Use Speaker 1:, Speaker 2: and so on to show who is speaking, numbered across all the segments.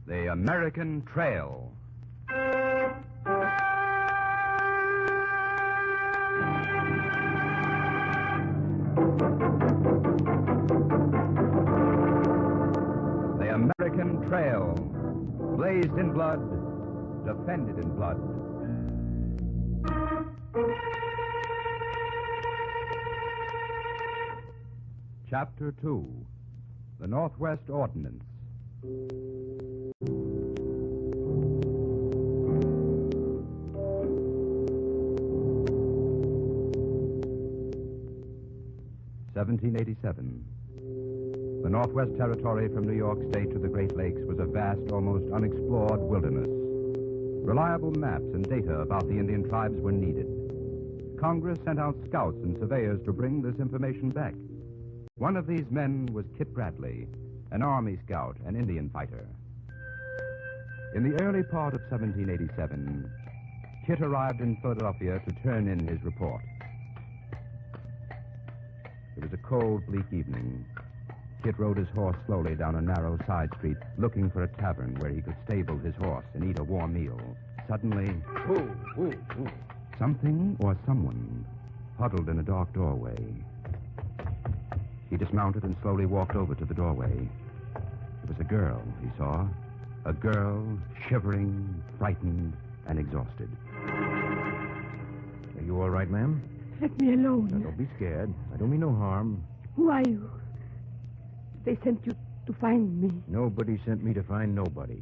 Speaker 1: The American Trail. The American Trail. Blazed in blood, defended in blood. Chapter 2. The Northwest Ordinance. (1787). The Northwest Territory from New York State to the Great Lakes was a vast, almost unexplored wilderness. Reliable maps and data about the Indian tribes were needed. Congress sent out scouts and surveyors to bring this information back. One of these men was Kit Bradley, an Army scout and Indian fighter. In the early part of 1787, Kit arrived in Philadelphia to turn in his report. It was a cold, bleak evening. Kit rode his horse slowly down a narrow side street, looking for a tavern where he could stable his horse and eat a warm meal. Suddenly, something or someone huddled in a dark doorway. He dismounted and slowly walked over to the doorway. It was a girl, he saw. A girl, shivering, frightened, and exhausted.
Speaker 2: Are you all right, ma'am?
Speaker 3: Let me alone.
Speaker 2: Now, don't be scared. I don't mean no harm.
Speaker 3: Who are you? They sent you to find me.
Speaker 2: Nobody sent me to find nobody.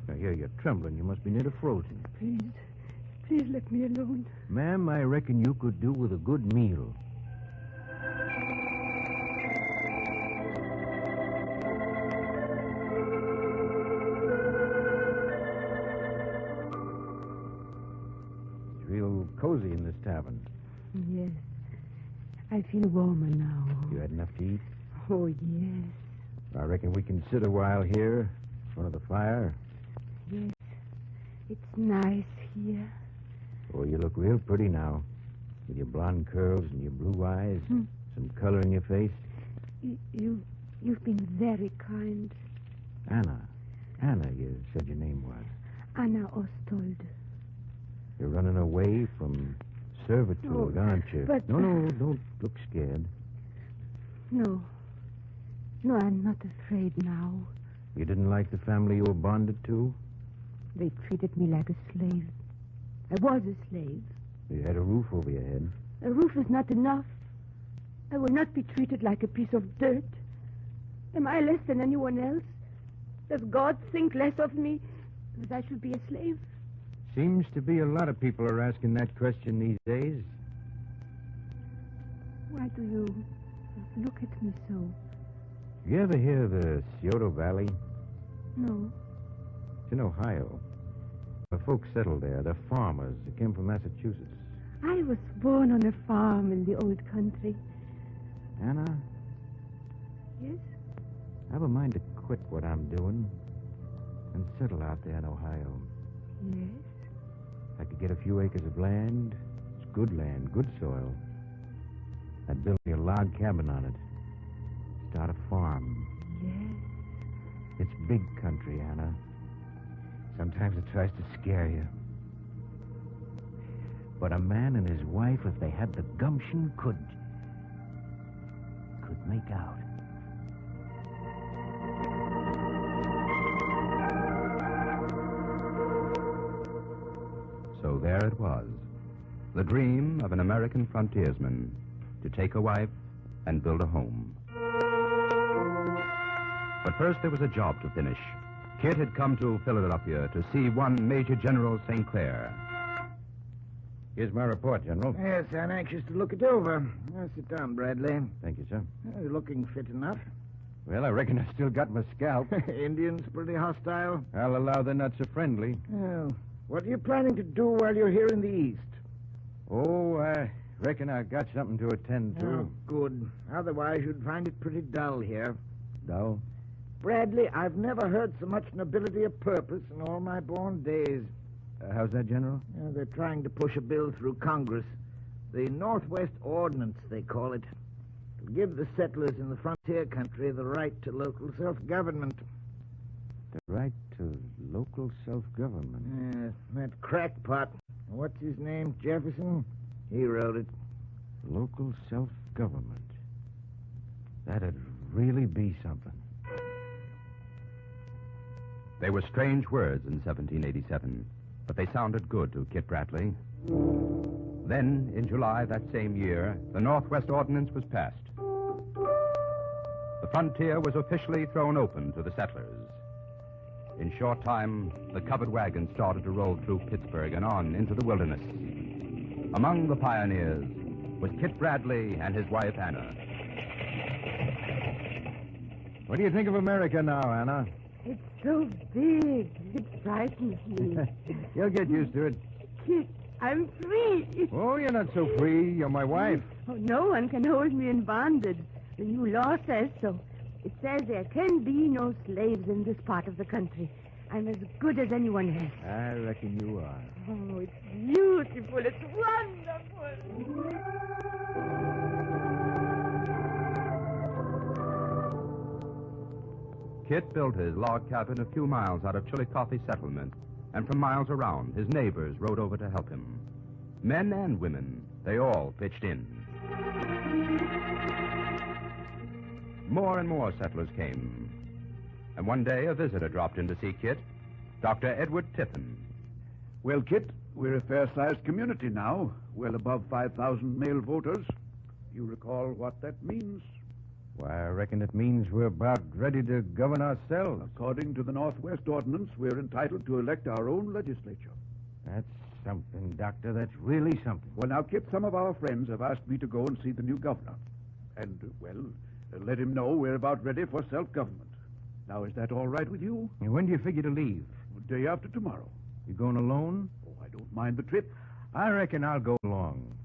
Speaker 2: Now, here, you're trembling. You must be near to frozen.
Speaker 3: Please let me alone.
Speaker 2: Ma'am, I reckon you could do with a good meal. It's real cozy in this tavern.
Speaker 3: Yes. I feel warmer now.
Speaker 2: You had enough to eat?
Speaker 3: Oh, yes.
Speaker 2: I reckon we can sit a while here in front of the fire.
Speaker 3: Yes. It's nice here.
Speaker 2: Oh, you look real pretty now. With your blonde curls and your blue eyes. Some color in your face.
Speaker 3: You've been very kind.
Speaker 2: Anna, you said your name was.
Speaker 3: Anna Ostold.
Speaker 2: You're running away from servitude, aren't you?
Speaker 3: But...
Speaker 2: No, don't look scared.
Speaker 3: No, I'm not afraid now.
Speaker 2: You didn't like the family you were bonded to?
Speaker 3: They treated me like a slave. I was a slave.
Speaker 2: You had a roof over your head.
Speaker 3: A roof is not enough. I will not be treated like a piece of dirt. Am I less than anyone else? Does God think less of me that I should be a slave?
Speaker 2: Seems to be a lot of people are asking that question these days.
Speaker 3: Why do you look at me so?
Speaker 2: You ever hear of the Scioto Valley?
Speaker 3: No.
Speaker 2: It's in Ohio. The folks settled there. They're farmers. They came from Massachusetts.
Speaker 3: I was born on a farm in the old country.
Speaker 2: Anna?
Speaker 3: Yes?
Speaker 2: I have a mind to quit what I'm doing and settle out there in Ohio.
Speaker 3: Yes?
Speaker 2: I could get a few acres of land. It's good land, good soil. I'd build me a log cabin on it. Start a farm.
Speaker 3: Yes?
Speaker 2: It's big country, Anna. Sometimes it tries to scare you. But a man and his wife, if they had the gumption, could make out.
Speaker 1: So there it was, the dream of an American frontiersman, to take a wife and build a home. But first there was a job to finish. Kit had come to Philadelphia to see one Major General St. Clair.
Speaker 2: Here's my report, General.
Speaker 4: Yes, I'm anxious to look it over. Sit down, Bradley.
Speaker 2: Thank you, sir.
Speaker 4: You're looking fit enough.
Speaker 2: Well, I reckon I still got my scalp.
Speaker 4: Indians pretty hostile?
Speaker 2: I'll allow they're not so friendly.
Speaker 4: Well, what are you planning to do while you're here in the East?
Speaker 2: Oh, I reckon I got something to attend to.
Speaker 4: Oh, good. Otherwise, you'd find it pretty dull here.
Speaker 2: Dull?
Speaker 4: Bradley, I've never heard so much nobility of purpose in all my born days.
Speaker 2: How's that, General?
Speaker 4: They're trying to push a bill through Congress. The Northwest Ordinance, they call it. To give the settlers in the frontier country the right to local self-government.
Speaker 2: The right to local self-government.
Speaker 4: That crackpot, what's his name, Jefferson? He wrote it.
Speaker 2: Local self-government. That'd really be something.
Speaker 1: They were strange words in 1787, but they sounded good to Kit Bradley. Then, in July that same year, the Northwest Ordinance was passed. The frontier was officially thrown open to the settlers. In short time, the covered wagons started to roll through Pittsburgh and on into the wilderness. Among the pioneers was Kit Bradley and his wife, Anna.
Speaker 2: What do you think of America now, Anna?
Speaker 3: It's so big. It frightens me.
Speaker 2: You'll get used to it.
Speaker 3: Kit, I'm free.
Speaker 2: Oh, you're not so free. You're my wife.
Speaker 3: Oh, no one can hold me in bondage. The new law says so. It says there can be no slaves in this part of the country. I'm as good as anyone else.
Speaker 2: I reckon you are.
Speaker 3: Oh, it's beautiful. It's wonderful.
Speaker 1: Kit built his log cabin a few miles out of Chillicothe settlement, and from miles around, his neighbors rode over to help him. Men and women, they all pitched in. More and more settlers came. And one day, a visitor dropped in to see Kit, Dr. Edward Tiffin.
Speaker 5: Well, Kit, we're a fair-sized community now, well above 5,000 male voters. You recall what that means?
Speaker 2: Why, I reckon it means we're about ready to govern ourselves.
Speaker 5: According to the Northwest Ordinance, we're entitled to elect our own legislature.
Speaker 2: That's something, Doctor. That's really something.
Speaker 5: Well, now, Kit, some of our friends have asked me to go and see the new governor. And, let him know we're about ready for self-government. Now, is that all right with you?
Speaker 2: And when do you figure to leave?
Speaker 5: Day after tomorrow.
Speaker 2: You going alone?
Speaker 5: Oh, I don't mind the trip.
Speaker 2: I reckon I'll go along.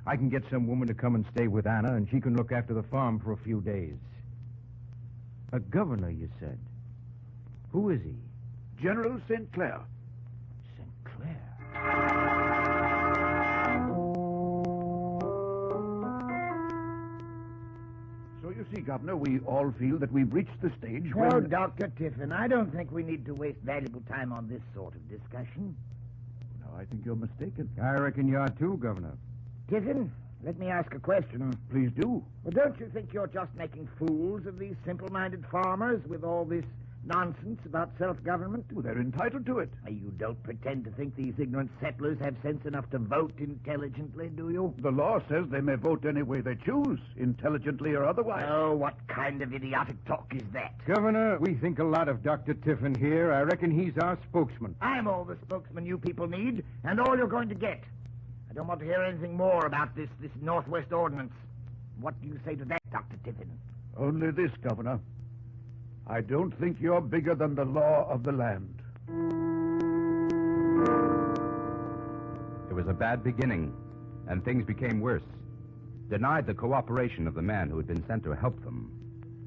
Speaker 2: I can get some woman to come and stay with Anna, and she can look after the farm for a few days. A governor, you said. Who is he?
Speaker 5: General St. Clair.
Speaker 2: St. Clair?
Speaker 5: So you see, Governor, we all feel that we've reached the stage
Speaker 4: Well,
Speaker 5: where...
Speaker 4: Dr. Tiffin, I don't think we need to waste valuable time on this sort of discussion.
Speaker 5: No, I think you're mistaken.
Speaker 2: I reckon you are too, Governor.
Speaker 4: Tiffin, let me ask a question.
Speaker 5: Please do.
Speaker 4: Well, don't you think you're just making fools of these simple-minded farmers with all this nonsense about self-government?
Speaker 5: Well, they're entitled to it.
Speaker 4: You don't pretend to think these ignorant settlers have sense enough to vote intelligently, do you?
Speaker 5: The law says they may vote any way they choose, intelligently or otherwise.
Speaker 4: Oh, what kind of idiotic talk is that?
Speaker 2: Governor, we think a lot of Dr. Tiffin here. I reckon he's our spokesman.
Speaker 4: I'm all the spokesman you people need, and all you're going to get. I don't want to hear anything more about this Northwest Ordinance. What do you say to that, Dr. Tiffin?
Speaker 5: Only this, Governor. I don't think you're bigger than the law of the land.
Speaker 1: It was a bad beginning, and things became worse. Denied the cooperation of the man who had been sent to help them,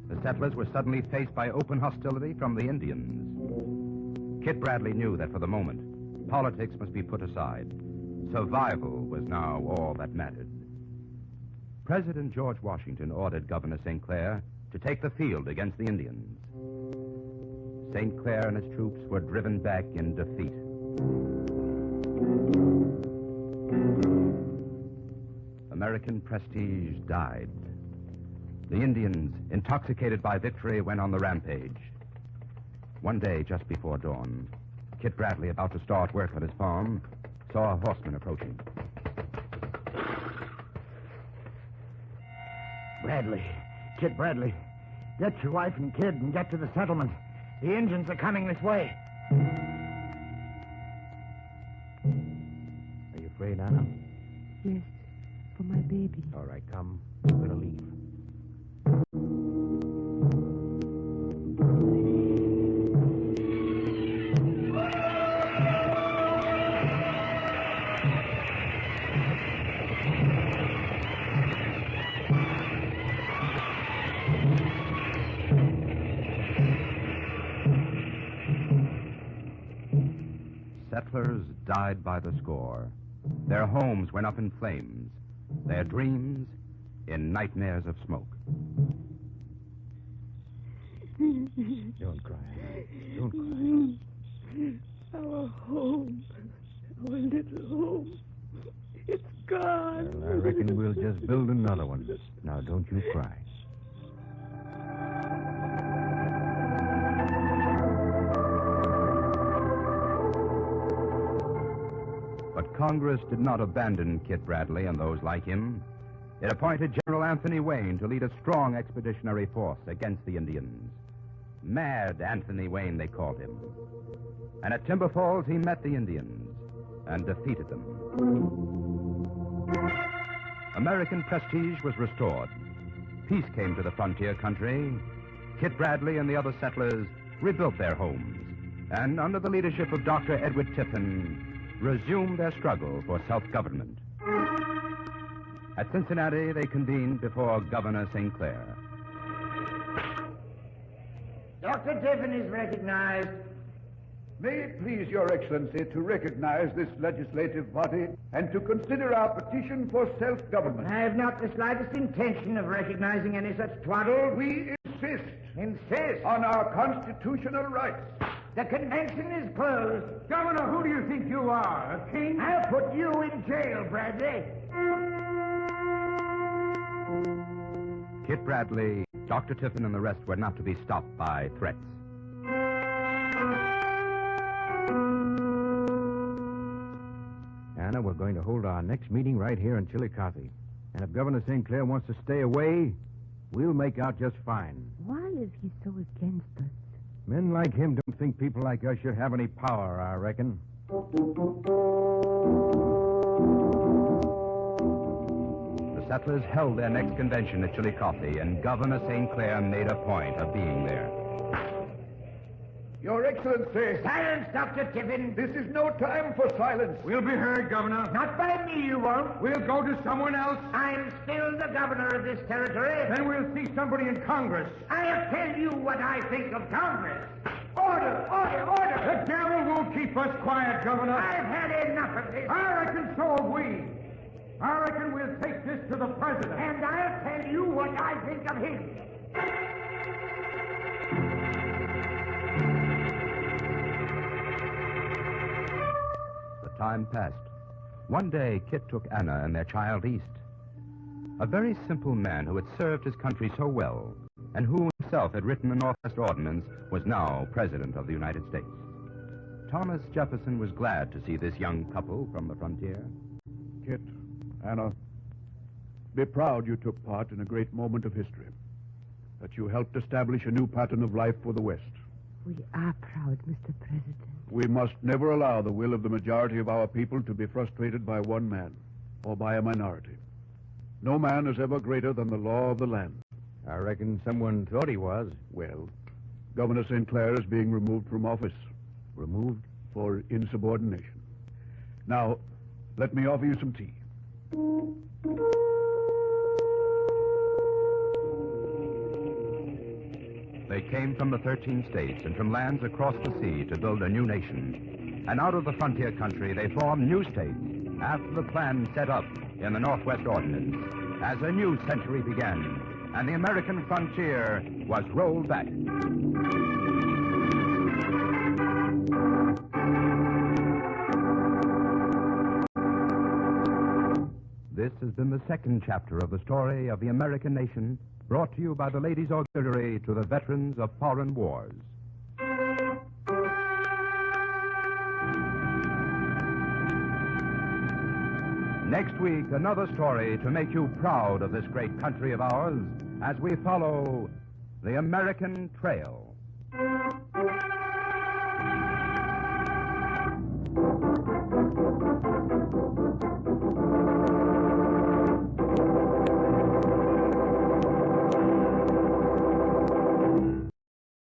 Speaker 1: the settlers were suddenly faced by open hostility from the Indians. Kit Bradley knew that for the moment, politics must be put aside. Survival was now all that mattered. President George Washington ordered Governor St. Clair to take the field against the Indians. St. Clair and his troops were driven back in defeat. American prestige died. The Indians, intoxicated by victory, went on the rampage. One day, just before dawn, Kit Bradley, about to start work on his farm, saw a horseman approaching.
Speaker 4: Bradley. Kit Bradley. Get your wife and kid and get to the settlement. The Indians are coming this way.
Speaker 2: Are you afraid, Anna?
Speaker 3: Yes, for my baby.
Speaker 2: All right, come. We're going to leave.
Speaker 1: Settlers died by the score. Their homes went up in flames. Their dreams in nightmares of smoke.
Speaker 2: Don't cry. Don't Don't you cry.
Speaker 1: But Congress did not abandon Kit Bradley and those like him. It appointed General Anthony Wayne to lead a strong expeditionary force against the Indians. Mad Anthony Wayne, they called him. And at Timber Falls, he met the Indians and defeated them. American prestige was restored. Peace came to the frontier country. Kit Bradley and the other settlers rebuilt their homes, and under the leadership of Dr. Edward Tiffin, resumed their struggle for self-government. At Cincinnati, they convened before Governor St. Clair.
Speaker 4: Dr. Tiffin is recognized.
Speaker 5: May it please Your Excellency to recognize this legislative body and to consider our petition for self-government.
Speaker 4: I have not the slightest intention of recognizing any such twaddle.
Speaker 5: We insist
Speaker 4: Insist.
Speaker 5: on our constitutional rights.
Speaker 4: The convention is closed.
Speaker 2: Governor, who do you think you are, a king?
Speaker 4: I'll put you in jail, Bradley.
Speaker 1: Kit Bradley, Dr. Tiffin, and the rest were not to be stopped by threats.
Speaker 2: Anna, we're going to hold our next meeting right here in Chillicothe. And if Governor St. Clair wants to stay away, we'll make out just fine.
Speaker 3: Why is he so against us?
Speaker 2: Men like him don't think people like us should have any power, I reckon.
Speaker 1: The settlers held their next convention at Chillicothe, and Governor St. Clair made a point of being there.
Speaker 5: Your Excellency,
Speaker 4: Silence, Dr. Tiffin.
Speaker 5: this is no time for silence.
Speaker 2: We'll be heard, Governor.
Speaker 4: Not by me, you won't.
Speaker 2: We'll go to someone else.
Speaker 4: I'm still the governor of this territory.
Speaker 2: Then we'll see somebody in Congress.
Speaker 4: I'll tell you what I think of Congress.
Speaker 2: Order! Order! Order! The devil won't keep us quiet, Governor.
Speaker 4: I've had enough of this.
Speaker 2: I reckon so have we. I reckon we'll take this to the president.
Speaker 4: And I'll tell you what I think of him.
Speaker 1: The time passed. One day, Kit took Anna and their child east. A very simple man who had served his country so well, and who himself had written the Northwest Ordinance, was now President of the United States. Thomas Jefferson was glad to see this young couple from the frontier.
Speaker 5: Kit, Anna, be proud you took part in a great moment of history, that you helped establish a new pattern of life for the West.
Speaker 3: We are proud, Mr. President.
Speaker 5: We must never allow the will of the majority of our people to be frustrated by one man or by a minority. No man is ever greater than the law of the land.
Speaker 2: I reckon someone thought he was.
Speaker 5: Well, Governor St. Clair is being removed from office
Speaker 2: Removed?
Speaker 5: for insubordination. Now, let me offer you some tea.
Speaker 1: They came from the 13 states and from lands across the sea to build a new nation. And out of the frontier country, they formed new states after the plan set up in the Northwest Ordinance, as a new century began, and the American frontier was rolled back. This has been the second chapter of the story of the American nation, brought to you by the Ladies' Auxiliary to the veterans of foreign wars. Next week, another story to make you proud of this great country of ours as we follow the American Trail.